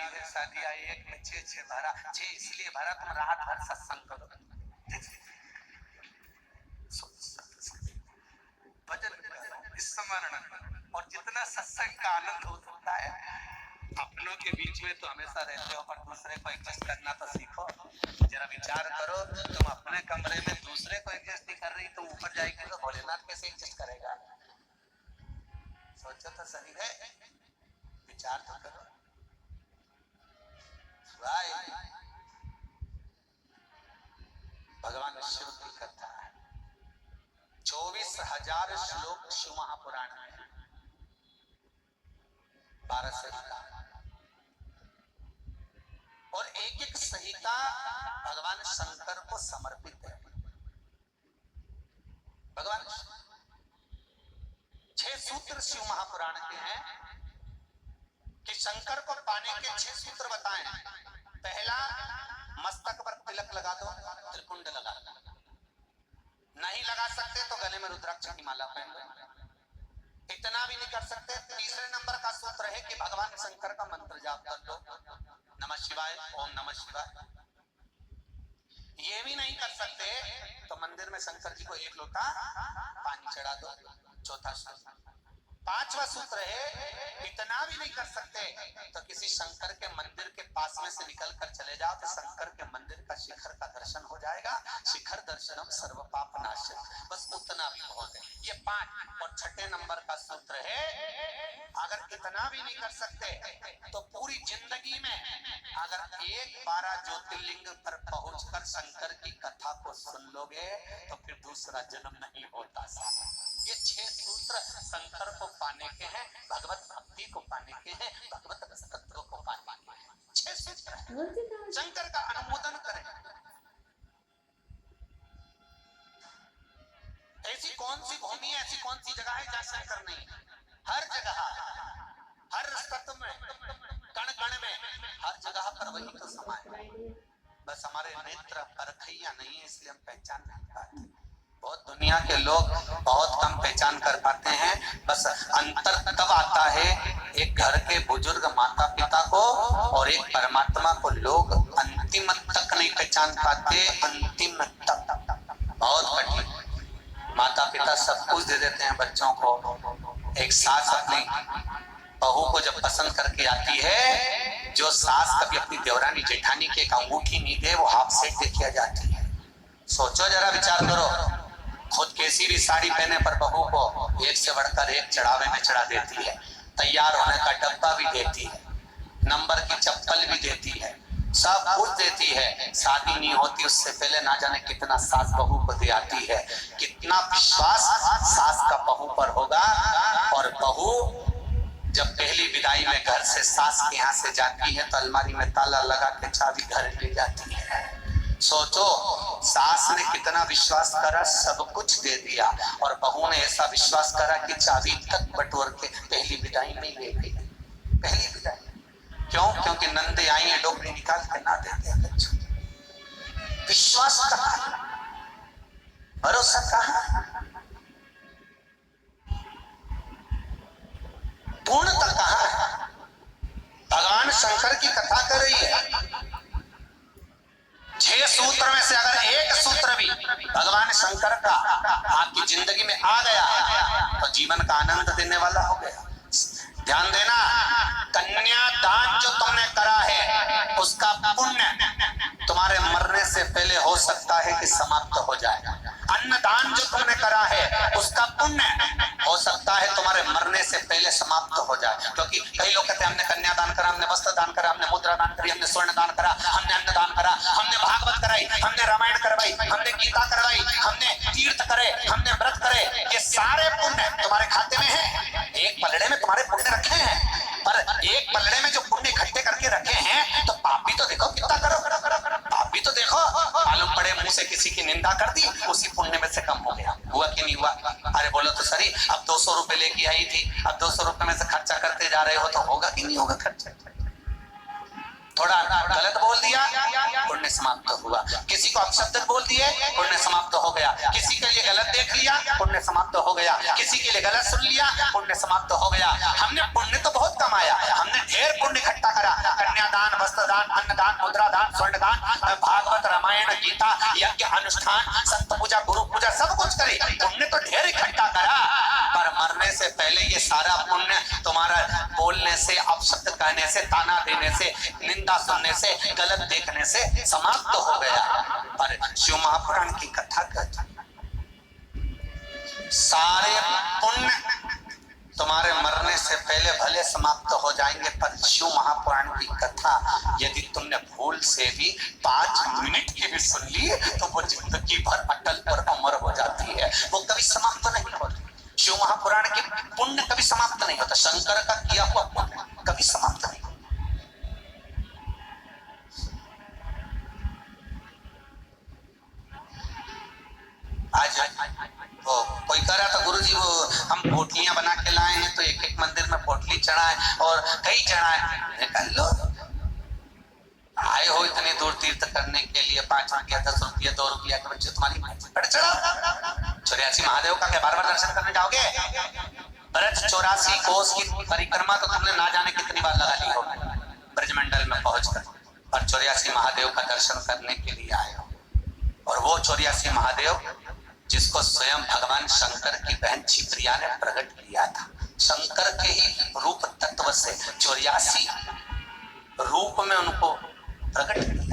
भी है शादी आई, एक में 6 भरा, 6 इसलिए भरा तुम रात भर सत्संग करो, भजन करो, स्मरण करो, और जितना सत्संग का आनंद हो सकता है। अपनों के बीच में तो हमेशा रहते हो, पर दूसरे को एडजस्ट करना तो सीखो। जरा विचार करो, तुम अपने कमरे में दूसरे को एडजस्ट नहीं कर रही, तो ऊपर जाएगी तो भोलेनाथ कैसे एडजस्ट करेगा? सोचो तो सही है, विचार तो करो। भगवान शिव की कथा है, 24,000 श्लोक शिव महापुराण में, 12 संहिता, और एक एक संहिता भगवान शंकर को समर्पित है। भगवान 6 सूत्र शिव महापुराण के हैं कि शंकर को पाने के 6 सूत्र बताएं। पहला, मस्तक पर तिलक लगा दो, त्रिपुंड लगा दो, नहीं लगा सकते तो गले में रुद्राक्ष की माला पहन लो। इतना भी नहीं कर सकते, तीसरे नंबर का सूत्र है कि भगवान शंकर का मंत्र जाप कर लो, नमः शिवाय, ओम नमः शिवाय। ये भी नहीं कर सकते तो मंदिर में शंकर जी को 1 लोटा पानी चढ़ा दो, चौथा सूत्र। 5वां सूत्र है, इतना भी नहीं कर सकते तो किसी शंकर के मंदिर के पास में से निकल कर चले जाओ, तो शंकर के मंदिर का शिखर का दर्शन हो जाएगा। शिखर दर्शनम सर्व पाप नाशक, बस उतना भी बहुत है। ये 5। और 6ठे नंबर का सूत्र है, अगर इतना भी नहीं कर सकते तो पूरी जिंदगी में अगर 12 ज्योतिर्लिंग पर पहुंचकर शंकर की कथा को सुन लोगे तो फिर दूसरा जन्म नहीं होता। ये 6 सूत्र शंकर को पाने के हैं, भगवत भक्ति को पाने के हैं, भगवत तत्व को पाने के हैं। 6 सूत्र शंकर का अनुमोदन करें। ऐसी कौन सी भूमि है, ऐसी कौन सी जगह है जहाँ शंकर नहीं? हर जगह, हर तत्व में, कण कण में, हर जगह पर वही तो समाये। बस हमारे नेत्र परखैया नहीं है, इसलिए हम पहचान नहीं पाते। बहुत दुनिया के लोग बहुत कम पहचान कर पाते हैं। बस अंतर तब आता है एक घर के बुजुर्ग माता पिता को और एक परमात्मा को लोग अंतिम तक नहीं पहचान पाते। अंतिम तक बहुत कठिन। माता पिता सब कुछ दे देते हैं बच्चों को। एक सास अपनी बहू को जब पसंद करके आती है, जो सास कभी अपनी देवरानी जेठानी के एक अंगूठी नहीं दे, वो हाफ सेट दे किया जाती है। सोचो जरा, विचार करो। खुद कैसी भी साड़ी पहने पर बहू को एक से बढ़कर एक चढ़ावे में चढ़ा देती है, तैयार होने का डब्बा भी देती है, नंबर की चप्पल भी देती है, सब कुछ देती है। शादी नहीं होती उससे पहले ना जाने कितना सास बहू को दे आती है। कितना विश्वास सास का बहू पर होगा। और बहू जब पहली विदाई में घर से सास के यहाँ से जाती है तो अलमारी में ताला लगा के चाबी घर ले जाती है। सोचो, सास ने कितना विश्वास करा, सब कुछ दे दिया, और बहू ने ऐसा विश्वास करा कि चाबी तक बटोर के पहली विदाई में ले गई। पहली विदाई क्यों? क्योंकि नंदे आई है, डोकरी निकाल के ना देते बच्चों। विश्वास कहाँ, भरोसा कहाँ, पूर्णता कहाँ है? भगवान शंकर की कथा कर रही है। 6 सूत्र में से अगर एक सूत्र भी भगवान शंकर का आपकी जिंदगी में आ गया तो जीवन का आनंद देने वाला हो गया। ध्यान देना, कन्यादान जो तुमने करा है उसका पुण्य तुम्हारे मरने से पहले हो सकता है कि समाप्त हो जाए। अन्नदान जो तुमने करा है उसका पुण्य हो सकता है तुम्हारे मरने से पहले समाप्त हो जाए। क्योंकि कई लोग कहते हैं हमने कन्यादान करा, हमने वस्त्र दान करा, हमने मुद्रा दान करी, हमने स्वर्ण दान करा, हमने अन्नदान करा, हमने भागवत कराई, हमने रामायण करवाई, हमने गीता करवाई, हमने तीर्थ करे, हमने व्रत करे। ये सारे पुण्य तुम्हारे खाते में है। एक पलड़े में तुम्हारे पुण्य रखे हैं, पर एक पलड़े में जो पुण्य इकट्ठे करके रखे हैं तो पाप भी तो देखो कितना करो। पाप भी तो देखो, मालूम पड़े मुंह से किसी की निंदा कर दी, उसी पुण्य में से कम हो गया। हुआ कि नहीं हुआ? अरे बोलो तो सही, अब 200 रुपए लेके आई थी, अब 200 रुपए में से खर्चा करते जा रहे हो तो होगा कि नहीं होगा खर्चा? थोड़ा गलत बोल दिया, पुण्य समाप्त हुआ। किसी को अपशब्द बोल दिए, पुण्य समाप्त हो गया। किसी के लिए गलत देख लिया, पुण्य समाप्त हो गया। किसी के लिए गलत सुन लिया, पुण्य समाप्त हो गया। हमने पुण्य तो बहुत कमाया, हमने ढेर पुण्य इकट्ठा करा, कन्यादान गोदान, अन्नदान, मुद्रादान, स्वर्णदान, भागवत, रामायण, गीता, यज्ञ, अनुष्ठान, संत पूजा, गुरु पूजा सब कुछ करे, पुण्य तो ढेर इकट्ठा करा, पर मरने से पहले ये सारा पुण्य तुम्हारा बोलने से, अपशब्द कहने से, ताना देने से, निंदा सुनने से, गलत देखने से समाप्त हो गया। पर शिव महापुराण की कथा कहता सारे पुण्य तुम्हारे मरने से पहले भले समाप्त हो जाएंगे, पर शिव महापुराण की कथा यदि तुमने भूल से भी 5 मिनट की भी सुन ली तो वो जिंदगी भर अटल और अमर हो जाती है, वो कभी समाप्त नहीं होती। शिव महापुराण के पुण्य कभी समाप्त नहीं होता, शंकर का किया हुआ पुण्य कभी समाप्त नहीं। आज वो कोई कह रहा था गुरुजी वो हम पोटलियां बना के लाए हैं तो एक एक मंदिर में पोटली चढ़ाए और कई चढ़ाए। लो आए हो इतनी दूर तीर्थ करने के लिए 5 रुपया 10 रुपया 2 रुपया के बच्चे तुम्हारी पर चढ़ाओ। 84 महादेव का क्या बार-बार दर्शन करने जाओगे? ब्रज 84 कोस की परिक्रमा तो तुमने ना जाने कितनी बार लगा ली हो ब्रजमंडल में पहुंचकर, और 84 महादेव का दर्शन करने के लिए आए हो। और वो 84 महादेव जिसको स्वयं भगवान शंकर की बहन क्षिप्रिया ने प्रकट किया था, शंकर के ही रूप तत्व से 84 रूप में उनको प्रकट किया।